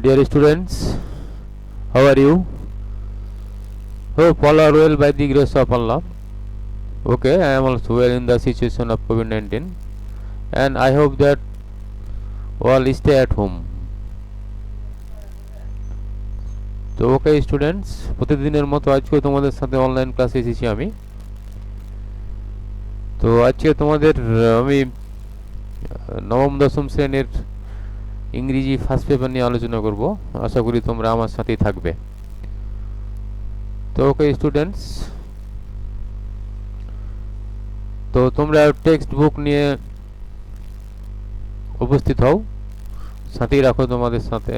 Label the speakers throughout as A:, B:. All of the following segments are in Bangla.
A: Dear students, how are you? Hope all are well by the grace of Allah. Okay, I am also well in the situation of COVID-19, and I hope that all stay at home. তো ওকে স্টুডেন্টস, প্রতিদিনের মতো আজকেও তোমাদের সাথে অনলাইন ক্লাসে এসেছি আমি। তো আজকে তোমাদের আমি নবম দশম শ্রেণীর ইংরেজি ফার্স্ট পেপার নিয়ে আলোচনা করব। আশা করি তোমরা আমার সাথেই থাকবে। তো ওকে স্টুডেন্টস, তো তোমরা টেক্সট বুক নিয়ে উপস্থিত হও, সাথেই রাখো তোমাদের সাথে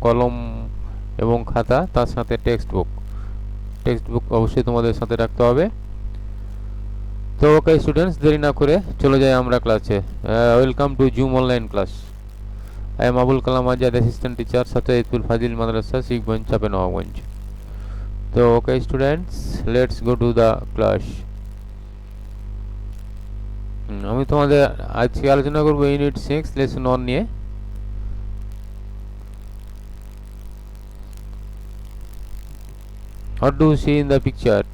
A: কলম এবং খাতা, তার সাথে টেক্সট বুক অবশ্যই তোমাদের সাথে রাখতে হবে। তো ওকে স্টুডেন্টস, দেরি না করে চলে যাই আমরা ক্লাসে। Welcome to Zoom online class. I am Abul Kalam Azad, assistant teacher, Sathepur Fazil Madrasa, Shibganj, Chapainawabganj. তো okay students, let's go to the class. আমি তোমাদের আজকে আলোচনা করব ইউনিট 6 লেসন 1 নিয়ে। What do you see in the picture?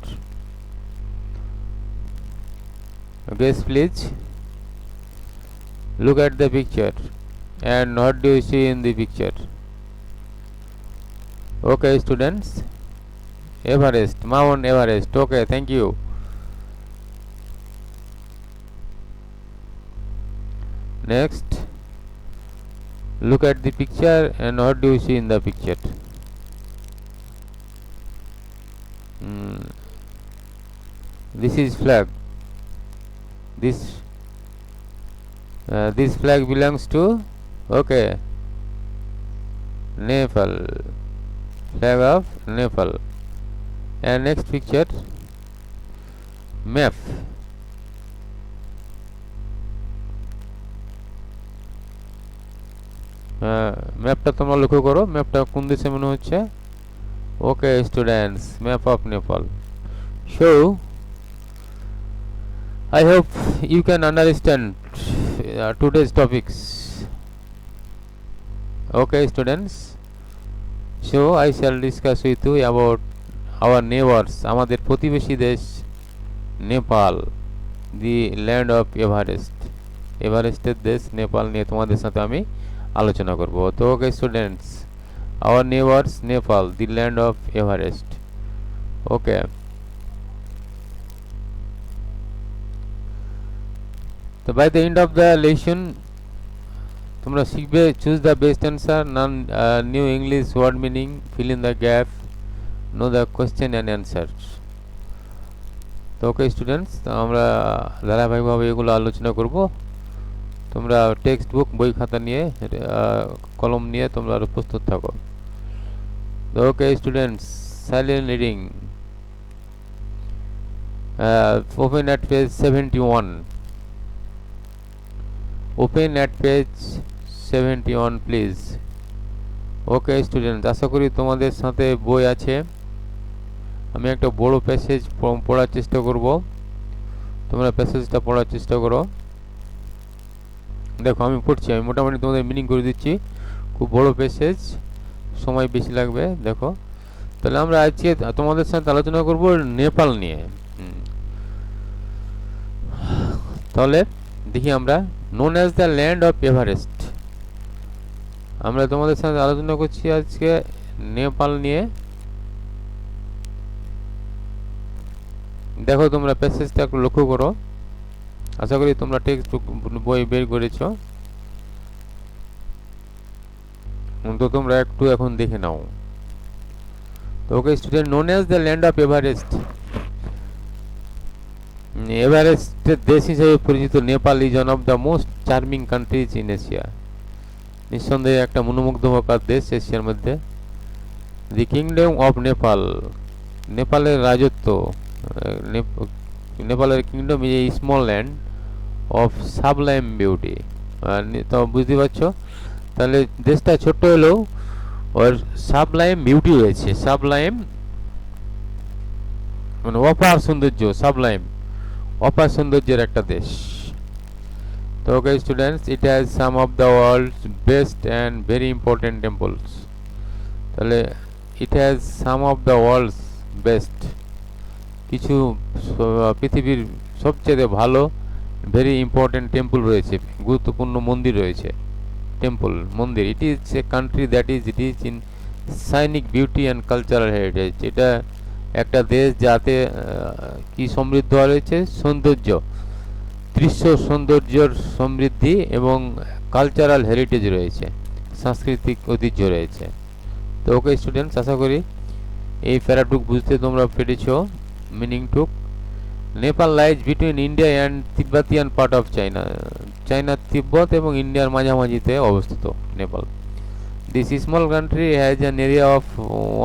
A: Guess please. Look at the picture. And what do you see in the picture? Okay students. Everest, Mount Everest. Okay, thank you. Next, look at the picture and what do you see in the picture? This is flag. This flag belongs to, okay, Nepal. Flag of Nepal. And next picture, map. ম্যাপটা তোমরা লক্ষ্য করো, ম্যাপটা কোন দেশে মনে হচ্ছে? Okay students, map of Nepal. So I hope you can understand today's topics. Okay students, so I shall discuss with you about our neighbors, আমাদের প্রতিবেশী দেশ Nepal, the land of Everest, এভারেস্টের দেশ নেপাল নিয়ে তোমাদের সাথে আমি আলোচনা করব। তো okay students, our neighbors Nepal, the land of Everest. Okay, তো by the end of the lesson তোমরা শিখবে choose the best answer, none new English word meaning, fill in the gap, know the question and answer. তো ওকে স্টুডেন্টস, আমরা ধারাবাহিকভাবে এগুলো আলোচনা করব। তোমরা টেক্সট বুক, বই খাতা নিয়ে, কলম নিয়ে তোমরা প্রস্তুত থাকো। তো okay students, silent reading. Open at page 71। Open at page 71 please. Okay students, আশা করি তোমাদের সাথে বই আছে। আমি একটা বড় প্যাসেজ পড়ার চেষ্টা করব, তোমরা প্যাসেজটা পড়ার চেষ্টা করো। দেখো আমি পড়ছি, আমি মোটামুটি তোমাদের মিনিং করে দিচ্ছি। খুব বড় প্যাসেজ, সময় বেশি লাগবে। দেখো, তাহলে আমরা আজকে তোমাদের সাথে আলোচনা করব নেপাল নিয়ে। তাহলে দেখি আমরা, known as the land of Everest. আমরা তোমাদের সাথে আলোচনা করছি আজকে নেপাল নিয়ে। দেখো তোমরা প্যাসেজটা একটু লক্ষ্য করো, আশা করি তোমরা টেক্সট বই বের করেছো। তো তোমরা একটু এখন দেখে নাও। তো ওকে student, known as the land of Everest, এভারেস্টের দেশ হিসেবে পরিচিত Nepal is one of the most charming countries in Asia. নিঃসন্দেহে একটা মনোমুগ্ধকর দেশ এশিয়ার মধ্যে। দি কিংডম অফ নেপাল, নেপালের রাজত্ব, নেপালের kingdom is a small land of sublime beauty. তো বুঝতে পারছো, তাহলে দেশটা ছোট্ট হলেও ওর সাবলাইম বিউটি রয়েছে। সাবলাইম মানে অপার সৌন্দর্য, সাবলাইম অপার সৌন্দর্যের একটা দেশ। তো okay students, it has some of the world's best and very important temples. তাহলে it has some of the world's best, কিছু পৃথিবীর সবচেয়ে ভালো ভেরি ইম্পর্টেন্ট টেম্পল রয়েছে, গুরুত্বপূর্ণ মন্দির রয়েছে, টেম্পল মন্দির। It is a country that is rich in scenic beauty and cultural heritage. এটা একটা দেশ যাতে কি সমৃদ্ধ রয়েছে, সৌন্দর্য, দৃশ্য সৌন্দর্যর সমৃদ্ধি এবং কালচারাল হেরিটেজ রয়েছে, সাংস্কৃতিক ঐতিহ্য রয়েছে। তো ওকে স্টুডেন্টস, আশা করি এই প্যারাটুক বুঝতে তোমরা পেরেছ মিনিংটুক। Nepal lies between India and Tibetan part of China. China, Tibet এবং ইন্ডিয়ার মাঝামাঝিতে অবস্থিত Nepal. This small country has an area of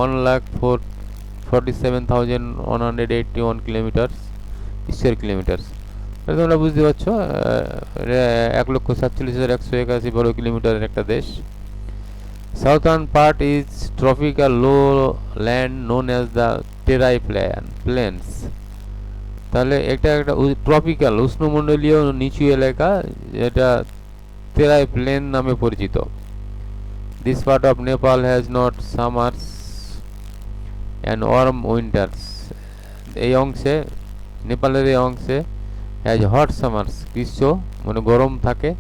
A: 1,47,181 kilometres square kilometres. তোমরা বুঝতে পারছো 1,47,181 বর্গ কিলোমিটারের একটা দেশ। Southern part is tropical low land known as the Terai plains. তাহলে এটা একটা ট্রপিক্যাল উষ্ণমণ্ডলীয় নিচু এলাকা, যেটা তেরাই প্লেন নামে পরিচিত। This part of Nepal has not summers and warm winters. এই অংশে, নেপালের এই অংশে হ্যাজ হট সামার্স গ্রীষ্ম মানে গরম থাকে,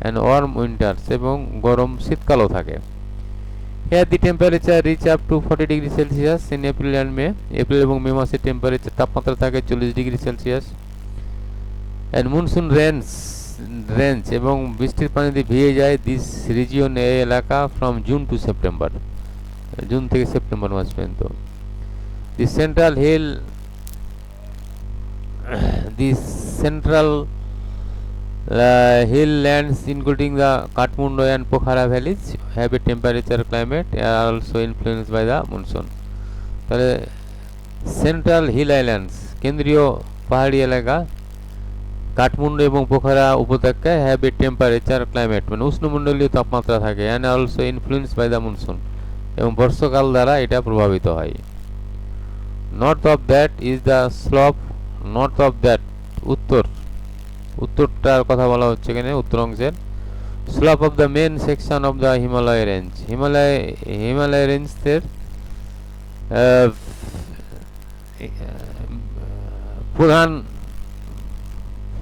A: অ্যান্ড ওয়ার্ম উইন্টার্স এবং গরম শীতকালও থাকে। Here the temperature reach up to 40 degree Celsius in April and May. April এবং মে মাসে টেম্পারেচার তাপমাত্রা থাকে 40 degree Celsius. And monsoon range এবং বৃষ্টির পানিতে ভিজে যায় দিস রিজিয়ন, এই এলাকা, from June to September, June থেকে সেপ্টেম্বর মাস পর্যন্ত। The central hill lands including the Kathmandu and Pokhara valleys have a temperature climate are also influenced by the monsoon. তাহলে সেন্ট্রাল হিল আইল্যান্ডস, কেন্দ্রীয় পাহাড়ি এলাকা, কাঠমান্ডু এবং পোখরা উপত্যকায় হ্যাভ এ টেম্পারেচার ক্লাইমেট মানে উষ্ণমণ্ডলীয় তাপমাত্রা থাকে, and also influence by the monsoon এবং বর্ষাকাল দ্বারা এটা প্রভাবিত হয়। North of that is the slope, north of that উত্তরটার কথা বলা হচ্ছে এখানে, উত্তর অংশের। Slope of the main section of the Himalaya range, Himalaya রেঞ্জের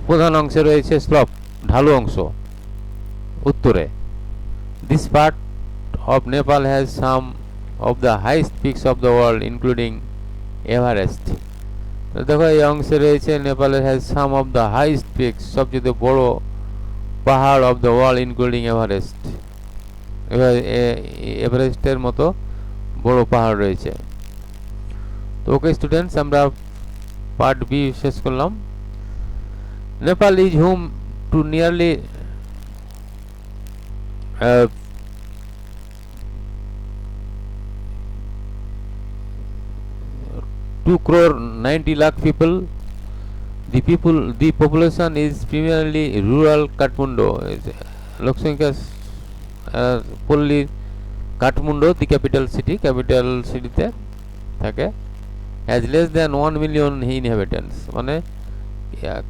A: প্রধান অংশে রয়েছে স্লপ, ঢালু অংশ উত্তরে। This part of Nepal has some of the highest peaks of the world including Everest. দেখো এই অংশে রয়েছে নেপালের has some of the highest peaks, সবচেয়ে বড় পাহাড় of the world including Everest, এভারেস্টের মতো বড় পাহাড় রয়েছে। তো ওকে স্টুডেন্টস, আমরা পার্ট বি শেষ করলাম। Nepal is home to nearly 2,90,00,000 people. The population is primarily rural Kathmandu. লোকসংখ্যা পল্লী কাঠমান্ডু, দি ক্যাপিটাল সিটিতে থাকে। Has less than 1 million inhabitants, মানে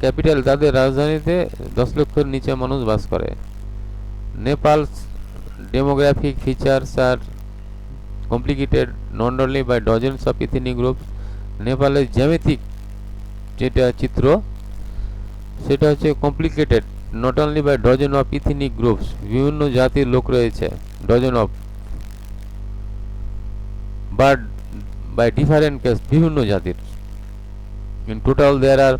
A: ক্যাপিটাল তাদের রাজধানীতে 10 লক্ষের নিচে মানুষ বাস করে। Nepal's demographic features are complicated not only by dozens of ethnic groups. নেপালের জ্যামিতিক যেটা চিত্র সেটা হচ্ছে complicated not only by dozen of ethnic groups, বিভিন্ন জাতির লোক রয়েছে, dozen of, but by different case, বিভিন্ন জাতির। In total there are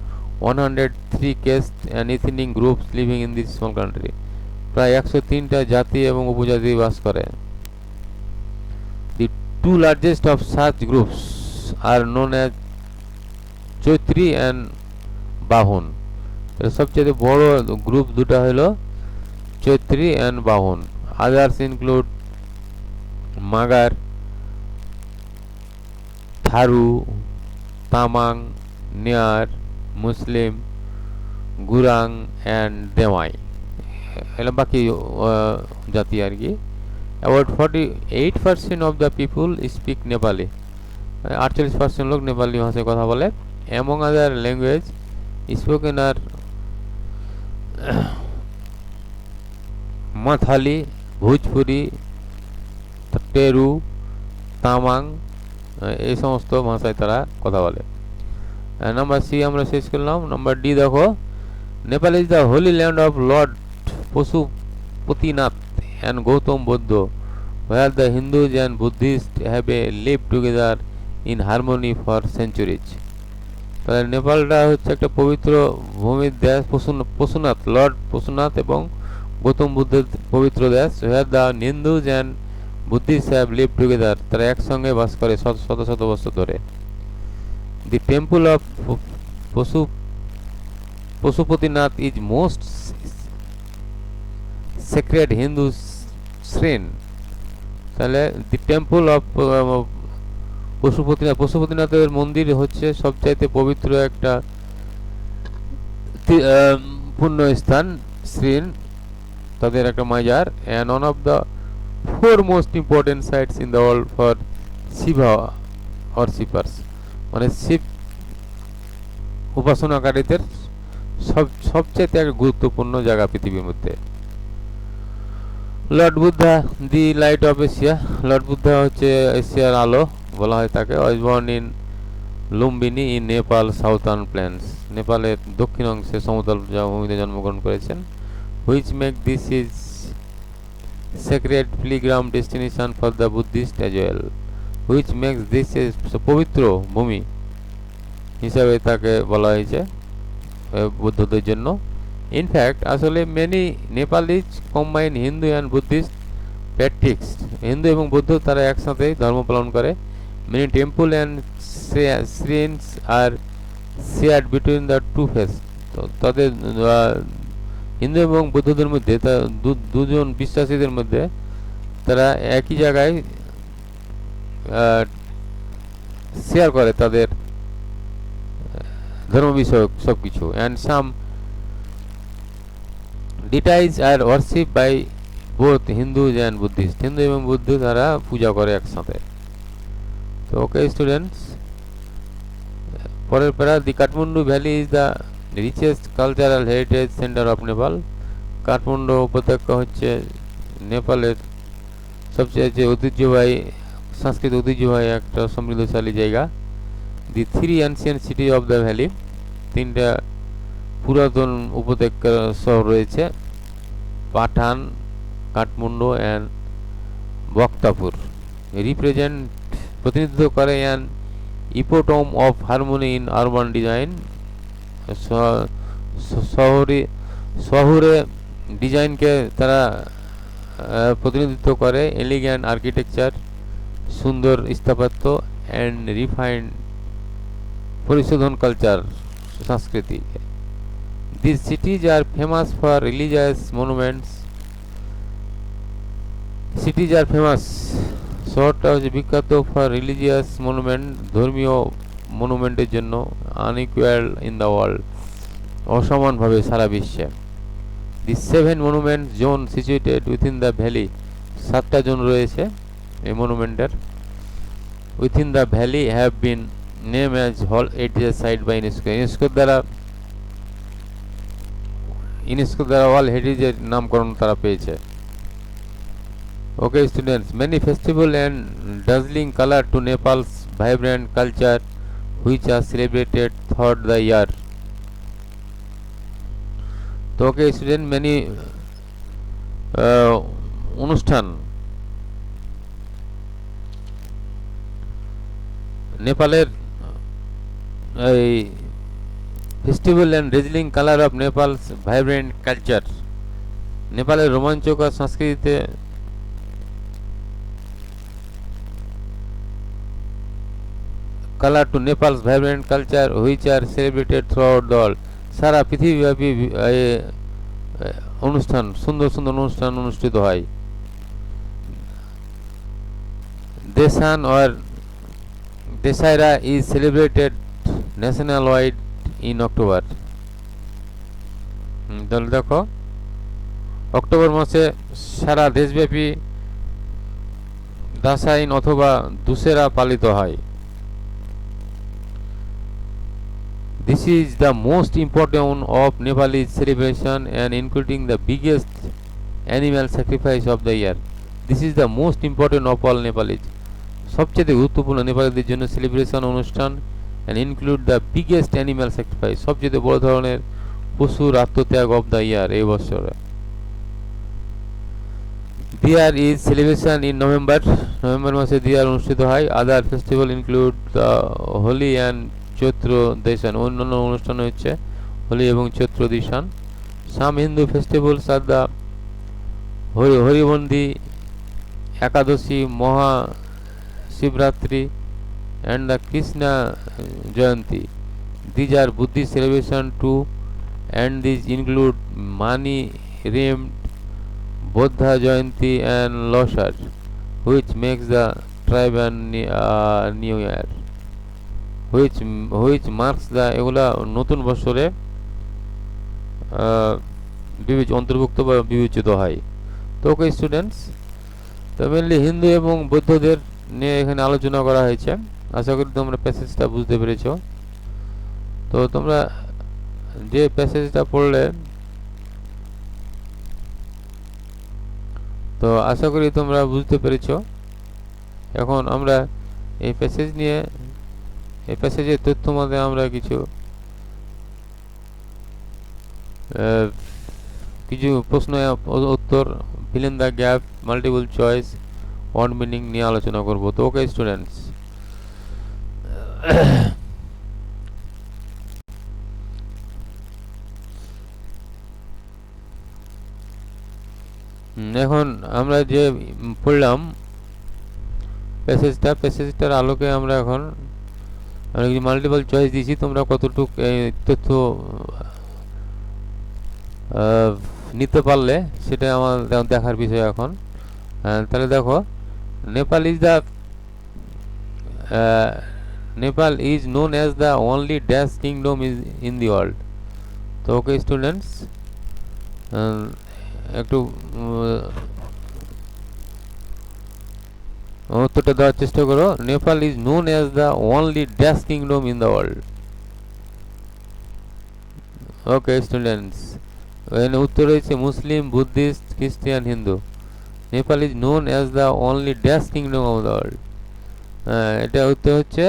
A: 103 caste and ethnic groups living in this small country. প্রায় 103টা জাতি এবং উপজাতি বাস করে। The two largest of such groups are known as Chaitri and বাহন। সবচেয়ে বড় গ্রুপ দুটা হলো চৈত্রী and বাহন। Others include মাগার, থারু, তামাং, নেয়ার, মুসলিম, গুরাং অ্যান্ড দেওয়াই, এগুলো বাকি জাতি আর কি। About 48% of the people speak Nepali, 48% লোক নেপালি ভাষায় কথা বলে। অ্যামং আদার ল্যাঙ্গুয়েজ স্পোকেন আর মাথালি, ভোজপুরি, টেরু, তামাং, এই সমস্ত ভাষায় তারা কথা বলে। নাম্বার সি আমরা শেষ করলাম। নাম্বার ডি দেখো, Nepal is the Holi land of Lord Pashupatinath and Gautam বৌদ্ধ, where the Hindus and Buddhists have lived together in harmony for centuries. তাহলে নেপালটা হচ্ছে একটা পবিত্র ভূমির দেশ, পশুনাথ, লর্ড পশুনাথ এবং গৌতম বুদ্ধের পবিত্র দেশ, where the Hindus and Buddhists have lived together, তারা একসঙ্গে বাস করে শত শত বছর ধরে। The temple of Pashupatinath is most sacred Hindu shrine. তাহলে দি টেম্পল অফ পশুপতিনাথের মন্দির হচ্ছে সবচাইতে পবিত্র একটা পুণ্য স্থান, শ্রীন, তাদের একটা মাজার, and one of the four most important sites in the world for Shiva worshippers, মানে শিব উপাসনাকারীদের সবচাইতে একটা গুরুত্বপূর্ণ জায়গা পৃথিবীর মধ্যে। Lord Buddha, the light of Asia, Lord Buddha হচ্ছে এশিয়ার আলো বলা হয় তাকে। Was born in Lumbini in Nepal southern plains, নেপালের দক্ষিণ অংশে সমতল ভূমিতে জন্মগ্রহণ করেছেন। Which make this is sacred pilgrim destination for the Buddhist as well, which makes this is, পবিত্র ভূমি হিসাবে তাকে বলা হয়েছে বৌদ্ধদের জন্য। ইনফ্যাক্ট আসলে many Nepalese combine Hindu and Buddhist practices, Hindu এবং বৌদ্ধ তারা একসাথেই ধর্ম পালন করে। Many temple and shrines are shared between the two faiths, তো তাদের হিন্দু এবং বৌদ্ধদের মধ্যে দুজন বিশ্বাসীদের মধ্যে তারা একই জায়গায় শেয়ার করে তাদের ধর্ম বিষয়ক সব কিছু। And some deities are worship by both Hindus and Buddhist, Hindu এবং বৌদ্ধ তারা পূজা করে একসাথে। তো ওকে স্টুডেন্টস, পরের para, the Kathmandu valley is the richest cultural heritage centre of Nepal, Kathmandu উপত্যকা হচ্ছে নেপালের সবচেয়ে ঐতিহ্যবাহী, সাংস্কৃতিক ঐতিহ্যবাহী একটা সমৃদ্ধশালী জায়গা। The three ancient city of the valley, তিনটা পুরাতন উপত্যকা শহর রয়েছে, পাঠান, কাঠমান্ডু অ্যান্ড বক্তাপুর, প্রতিনিধিত্ব করে an epitome of harmony in urban design, শহুরে ডিজাইনকে তারা প্রতিনিধিত্ব করে, এলিগ্যান্ট আর্কিটেকচার, সুন্দর স্থাপত্য, অ্যান্ড রিফাইন্ড পরিশোধন কালচার, সংস্কৃতি। These cities are famous for religious monuments. Cities are famous, শহরটা হচ্ছে বিখ্যাত ফর রিলিজিয়াস মনুমেন্ট, ধর্মীয় মনুমেন্টের জন্য, আনইকুয়াল ইন দ্য ওয়ার্ল্ড, অসমানভাবে সারা বিশ্বে। The seven monument zone situated within the valley, সাতটা জোন রয়েছে এই মনুমেন্টের। Within the valley have been name as hall heritage site by UNESCO, UNESCO দ্বারা ওয়ার্ল্ড হেরিটেজের নামকরণ তারা পেয়েছে। Okay students, many festival and dazzling color to Nepal's vibrant culture which are celebrated throughout the year. তো ওকে স্টুডেন্ট, মেনি অনুষ্ঠান নেপালের এই festival and dazzling colour of Nepal's vibrant culture, নেপালের রোমাঞ্চকর সংস্কৃতিতে colour to Nepal's vibrant culture which are celebrated throughout the world, সারা পৃথিবীব্যাপী অনুষ্ঠান, সুন্দর সুন্দর অনুষ্ঠান অনুষ্ঠিত হয়। Dashain or Dussehra is celebrated national wide in October. তাহলে দেখো, অক্টোবর মাসে সারা দেশব্যাপী দাসাইন অথবা দুসেরা পালিত হয়। This is the most important of Nepalese celebration and including the biggest animal sacrifice of the year. This is the most important of all Nepalese. সবচেয়ে গুরুত্বপূর্ণ নেপালিদের জন্য সেলিব্রেশন অনুষ্ঠান and include the biggest animal sacrifice, সবচেয়ে বড় ধরনের পশুর আত্মত্যাগ অফ দ্য ইয়ার এই বছরে। Tihar is celebration in November, November মাসে দিয়ার অনুষ্ঠিত হয়। Other festival include the Holi and Chaitra Dashain, অন্যান্য অনুষ্ঠান হচ্ছে হোলি এবং Chaitra Dashain. Some Hindu festivals are the Haribodhini, Ekadashi, Maha Shivaratri and the Krishna Jayanti. These are Buddhist celebration too, and these include Mani Rim, Buddha Jayanti and Losar, which makes the tribe and New Year, which marks the এগুলা নতুন বছরে অন্তর্ভুক্ত বা বিবেচিত হয়। তো ওকে স্টুডেন্টস, তো মেনলি হিন্দু এবং বৌদ্ধদের নিয়ে এখানে আলোচনা করা হয়েছে। আশা করি তোমরা প্যাসেজটা বুঝতে পেরেছো। তো তোমরা যে প্যাসেজটা পড়লে, তো আশা করি তোমরা বুঝতে পেরেছো। এখন আমরা এই প্যাসেজ নিয়ে, এই প্যাসেজের তথ্য মতে আমরা কিছু প্রশ্ন উত্তর, fill in the gap, multiple choice, word meaning নিয়ে আলোচনা করব। তো ওকে স্টুডেন্টস, এখন আমরা যে পড়লাম প্যাসেজটার আলোকে আমরা এখন মাল্টিপল চয়েস দিয়েছি, তোমরা কতটুকু তথ্য নিতে পারলে সেটা আমার দেখার বিষয় এখন। তাহলে দেখো, Nepal is the Nepal is known as the only dash kingdom is in the world. তো ওকে স্টুডেন্টস, একটু উত্তরটা দেওয়ার চেষ্টা করো। Nepal is known as the only dash kingdom in the world. Okay students, এখানে উত্তর রয়েছে মুসলিম, বুদ্ধিস্ট, খ্রিস্টান, Hindu. Nepal is known as the only dash kingdom of the world. এটা উত্তর হচ্ছে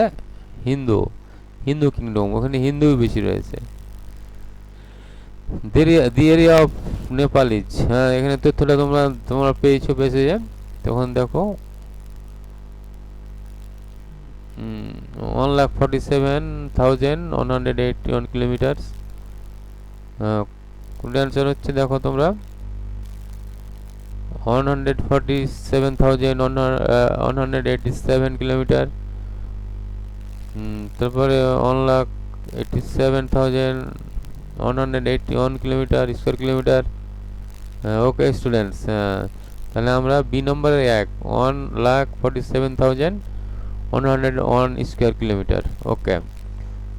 A: হিন্দু, হিন্দু কিংডম, ওখানে হিন্দুই বেশি রয়েছে। দি এরিয়া অফ নেপাল ইজ, হ্যাঁ এখানে তথ্যটা তোমরা পেয়েছো পেসেজে। তখন দেখো 1,47,181 কিলোমিটার। কোন অ্যান্সার হচ্ছে দেখো তোমরা 147,187 কিলোমিটার। তারপরে 1,87,181 kilometre square kilometre. Okay students, তাহলে আমরা বি নম্বরের 1,47,101 square kilometre. Okay,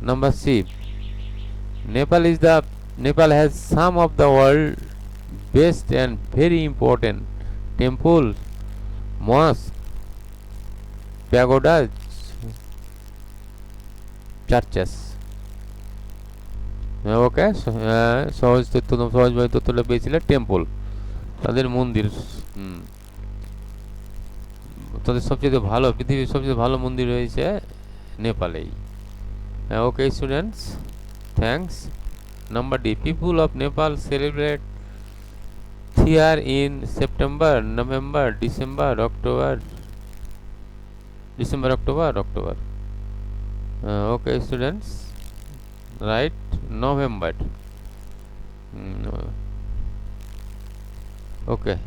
A: number C, Nepal has some of the world best and very important temples, mosques, pagodas, churches. ওকে, সহজভাবে তথ্যটা পেয়েছিলে টেম্পল, তাদের মন্দির। তাদের সবচেয়ে ভালো, পৃথিবীর সবচেয়ে ভালো মন্দির রয়েছে নেপালেই। Okay students, thanks. Number D, people of Nepal celebrate Thiyar in September, November, December, October. Okay students, right, November. Okay.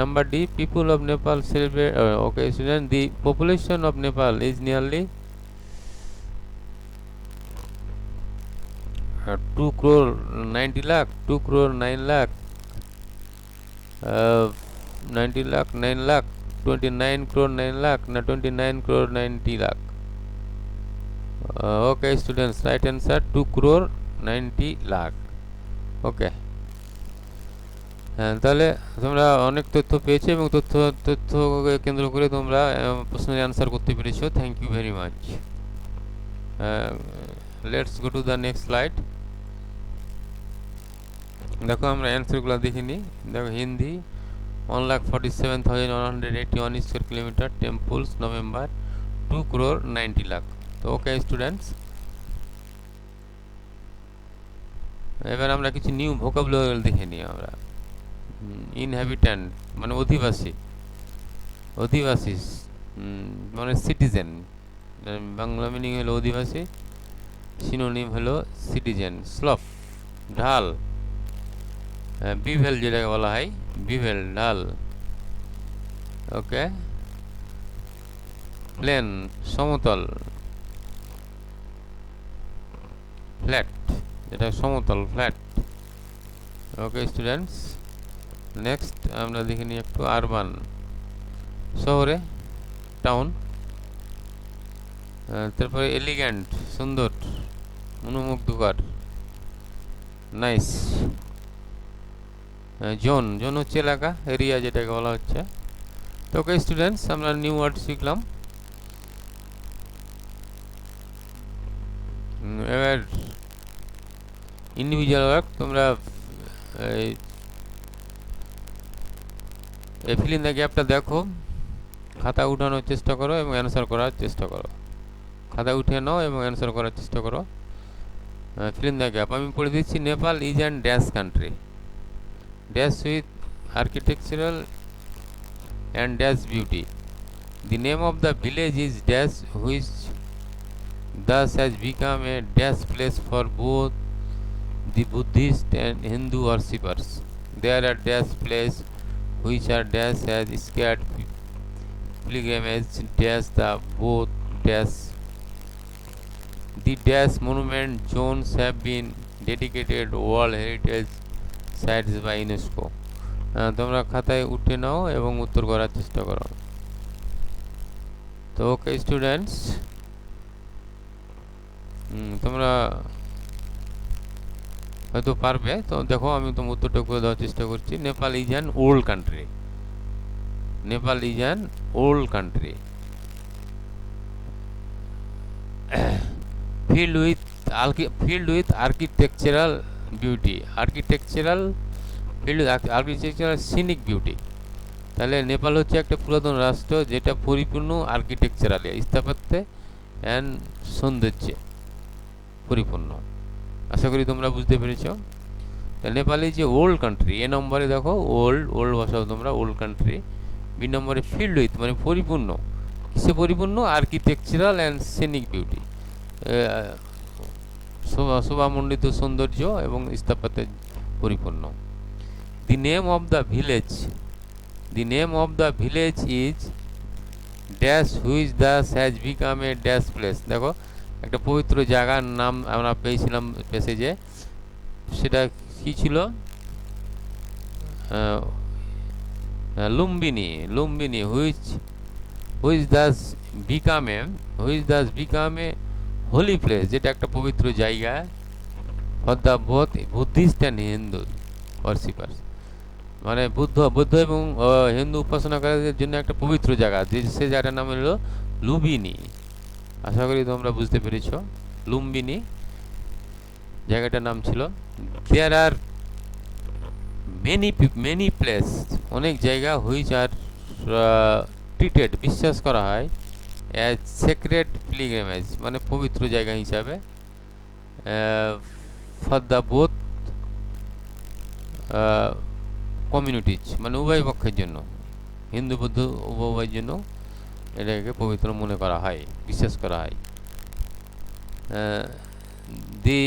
A: Number D, people of Nepal celebrate. Okay students, the population of Nepal is nearly 2 crore 90 lakh, 2 crore 9 lakh, 90 lakh, 9 lakh, 29 crore 9 lakh, 29 crore 90 lakh. Okay students, right answer 2 crore 90 lakh. Okay, তাহলে তোমরা অনেক তথ্য পেয়েছো এবং তথ্যকে কেন্দ্র করে তোমরা প্রশ্নের অ্যান্সার করতে পেরেছো। Thank you very much. Let's go to the next slide. দেখো আমরা অ্যান্সারগুলো দেখিনি। দেখো Hindi, 1,47,181 square kilometer. Temples November 2 crore 90 lakh. তো ওকে স্টুডেন্টস, এবার আমরা কিছু নিউ ভোকাবুলারি দেখে নিই আমরা। ইনহ্যাবিট্যান্ট মানে অধিবাসী, অধিবাসী মানে সিটিজেন, বাংলা মিনিং হলো অধিবাসী, সিনোনিম হলো সিটিজেন। স্লফ ঢাল, বিভেল যেটাকে বলা হয়, বিভেল ঢাল। ওকে, প্লেন সমতল, ফ্ল্যাট যেটা সমতল, ফ্ল্যাট। ওকে স্টুডেন্টস, নেক্সট আমরা দেখে নিই একটু আরবান, শহরে, টাউন। তারপরে এলিগ্যান্ট সুন্দর, মনোমুগ্ধকর, নাইস। জোন, জোন হচ্ছে এলাকা, এরিয়া যেটাকে বলা হচ্ছে। তো ওকে স্টুডেন্টস, আমরা নিউ ওয়ার্ড শিখলাম। এবার ইন্ডিভিজুয়াল ওয়ার্ক, তোমরা ফিল ইন দ্য গ্যাপটা দেখো, খাতা উঠানোর চেষ্টা করো এবং অ্যান্সার করার চেষ্টা করো। খাতা উঠিয়ে নাও এবং অ্যান্সার করার চেষ্টা করো। ফিল ইন দ্য গ্যাপ আমি পড়ে দিচ্ছি। Nepal is an dash country, dash with architectural and dash beauty. The name of the village is dash, which thus has become a dash place for both the Buddhist and Hindu worshippers. There are dash places which are dash as scared pilgrimage dash the both dash. The dash monument zones have been dedicated World Heritage Sites by UNESCO. তোমরা খাতায় উঠে নাও এবং উত্তর করার চেষ্টা করো। তো ওকে স্টুডেন্টস, তোমরা হয়তো পারবে। তো দেখো আমি তোমার উত্তরটা করে দেওয়ার চেষ্টা করছি। Nepal is an old country, Nepal is an old country filled with architectural beauty, architectural scenic beauty। তাহলে নেপাল হচ্ছে একটা পুরাতন রাষ্ট্র যেটা পরিপূর্ণ আর্কিটেকচারালি, স্থাপত্যে অ্যান্ড সৌন্দর্যে পরিপূর্ণ। আশা করি তোমরা বুঝতে পেরেছ। নেপালে যে ওল্ড কান্ট্রি, এ নম্বরে দেখো ওল্ড ভাষাও তোমরা ওল্ড কান্ট্রি। বি নম্বরে ফিল্ড উইথ মানে পরিপূর্ণ, কিসে পরিপূর্ণ? আর্কিটেকচারাল অ্যান্ড সিনিক বিউটি, শোভামণ্ডিত সৌন্দর্য এবং স্থাপত্যে পরিপূর্ণ। The name of the village, the name of the village is dash which thus has become a dash place। দেখো একটা পবিত্র জায়গার নাম আমরা পেয়েছিলাম প্যাসেজে, সেটা কি ছিল? Lumbini, Lumbini which thus become a holy place, যেটা একটা পবিত্র জায়গা for the both Buddhist and Hindu worshippers, মানে বৌদ্ধ এবং হিন্দু উপাসনাকারীদের জন্য একটা পবিত্র জায়গা, সে জায়গাটার নাম হলো লুম্বিনী। আশা করি তোমরা বুঝতে পেরেছ। লুম্বিনী জায়গাটার নাম ছিল। দেয়ার আর মেনি প্লেস, অনেক জায়গা হুইচ আর ট্রিটেড বিশ্বাস করা হয় অ্যাজ সেক্রেড পিলগ্রিমেজ, মানে পবিত্র জায়গা হিসাবে ফর দ্য বোথ কমিউনিটিজ, মানে উভয় পক্ষের জন্য, হিন্দু বৌদ্ধ উভয়ের জন্য এটাকে পবিত্র মনে করা হয়, বিশ্বাস করা হয়। The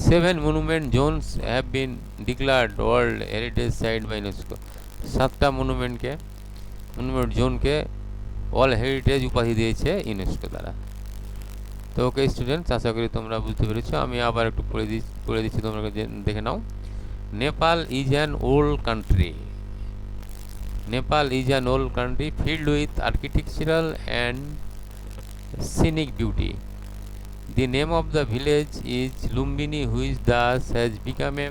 A: 7 monument zones have been declared world heritage site by UNESCO. 7টা মনুমেন্ট জোনকে ওয়ার্ল্ড হেরিটেজ উপাধি দিয়েছে ইউনেস্কো দ্বারা। তো ওকে স্টুডেন্টস, আশা করি তোমরা বুঝতে পেরেছো। আমি আবার একটু পড়ে দিচ্ছি, তোমরা দেখে নাও। Nepal is an old country, Nepal is an old country filled with architectural and scenic beauty. The name of the village is Lumbini, which thus has become a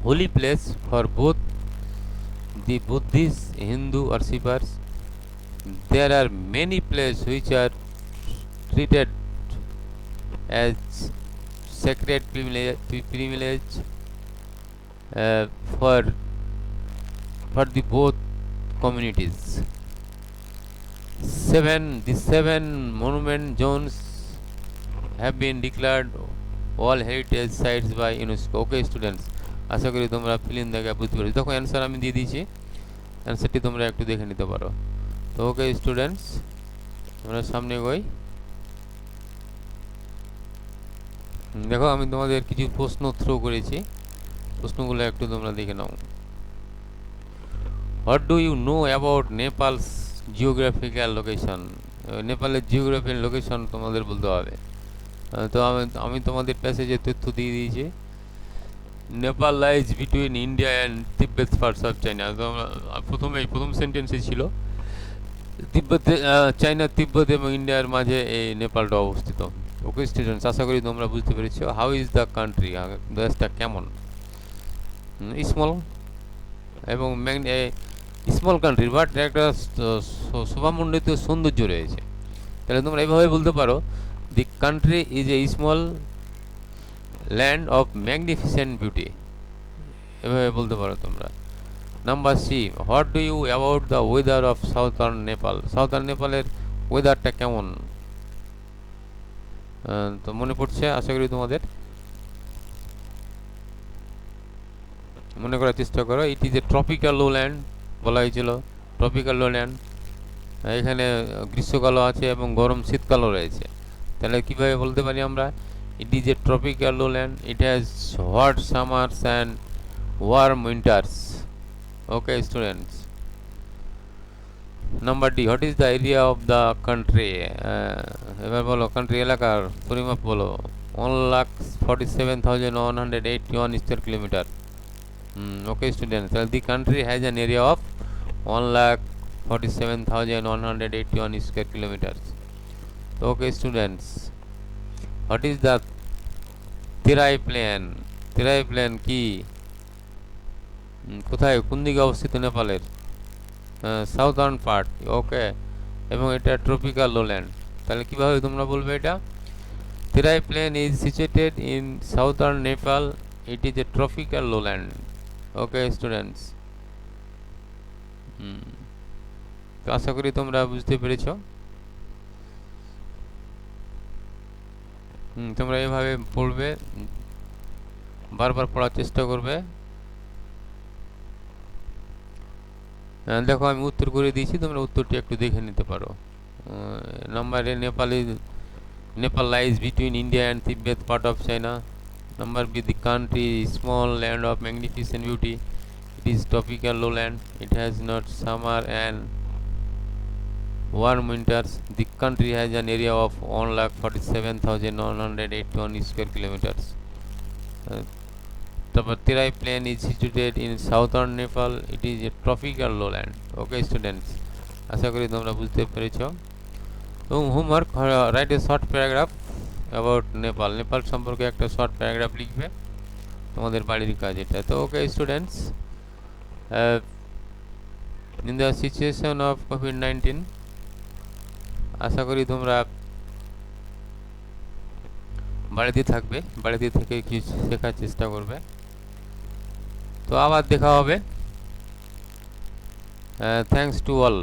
A: holy place for both the Buddhist Hindu worshippers. There are many places which are treated as sacred privilege uh, for for the both communities. The seven monument zones have been declared all heritage sites by UNESCO. Okay students, আশা করি তোমরা fill in the gap বুঝতে পেরেছো। দেখো অ্যান্সার আমি দিয়ে দিয়েছি, অ্যান্সারটি তোমরা একটু দেখে নিতে পারো। তো ওকে স্টুডেন্টস, আমরা সামনে এগোই। দেখো আমি তোমাদের কিছু প্রশ্ন থ্রো করেছি, প্রশ্নগুলো একটু তোমরা দেখে নাও। What do you know about Nepal's geographical location? নেপালের জিওগ্রাফির লোকেশন তোমাদের বলতে হবে। তো আমি তোমাদের প্যাসেজে তথ্য দিয়ে দিয়েছি। Nepal lies between India and Tibet parts of চাইনা। তো প্রথম সেন্টেন্সে ছিল তিব্বতে, চাইনা, তিব্বত এবং ইন্ডিয়ার মাঝে এই নেপালটা অবস্থিত। ওকে স্টুডেন্টস, আশা করি তোমরা বুঝতে পেরেছো। How is the country? দেশটা কেমন? স্মল এবং স্মল কান্ট্রি, বাট একটা শোভামণ্ডিত সৌন্দর্য রয়েছে। তাহলে তোমরা এইভাবে বলতে পারো, the country is a small land of magnificent beauty, এভাবে বলতে পারো তোমরা। Number C, what do you about the weather of southern Nepal? Southern নেপালের ওয়েদারটা কেমন? তো মনে পড়ছে আশা করি তোমাদের, মনে করার চেষ্টা করো। ইট ইজ এ ট্রপিক্যাল লোল্যান্ড, বলা হয়েছিল ট্রপিক্যাল লোল্যান্ড। এখানে গ্রীষ্মকালও আছে এবং গরম শীতকালও রয়েছে। তাহলে কীভাবে বলতে পারি আমরা? It is a tropical lowland, it has hot summers and warm winters. Okay students. Number D, what is the area of the country? এবার বলো কান্ট্রি, এলাকার পরিমাপ বলো। 1,47,181 স্কোয়ার কিলোমিটার। ওকে স্টুডেন্টস, তাহলে the country has an area of 1,47,181 square kilometres. Okay students, what is the Terai plain? Terai plain কি, কোথায়, কোন দিকে অবস্থিত নেপালের? Southern part. ওকে, এবং এটা ট্রপিক্যাল লোল্যান্ড। তাহলে কীভাবে তোমরা বলবে এটা? Terai plain is situated in southern Nepal, it is a tropical lowland. Okay students, তো আশা করি তোমরা বুঝতে পেরেছ। তোমরা এভাবে পড়বে, বারবার পড়ার চেষ্টা করবে। দেখো আমি উত্তর করে দিয়েছি, তোমরা উত্তরটি একটু দেখে নিতে পারো। Number A, Nepal lies between India and Tibet part of China. Number B, the country is small land of magnificent beauty. It is tropical lowland. It has not summer and warm winters. The country has an area of 1,47,181 square kilometers. The Terai plain is situated in southern Nepal. It is a tropical lowland. Okay students, আশা করি তোমরা বুঝতে পেরেছো। এবং homework, write a short paragraph about Nepal. Nepal সম্পর্কে একটা শর্ট প্যারাগ্রাফ লিখবে, তোমাদের বাড়ির কাজ এটা। তো okay students, in the situation of কোভিড-19, আশা করি তোমরা বাড়িতে থাকবে, বাড়িতে থেকে কিছু শেখার চেষ্টা করবে। তো আবার দেখা হবে। Thanks to all.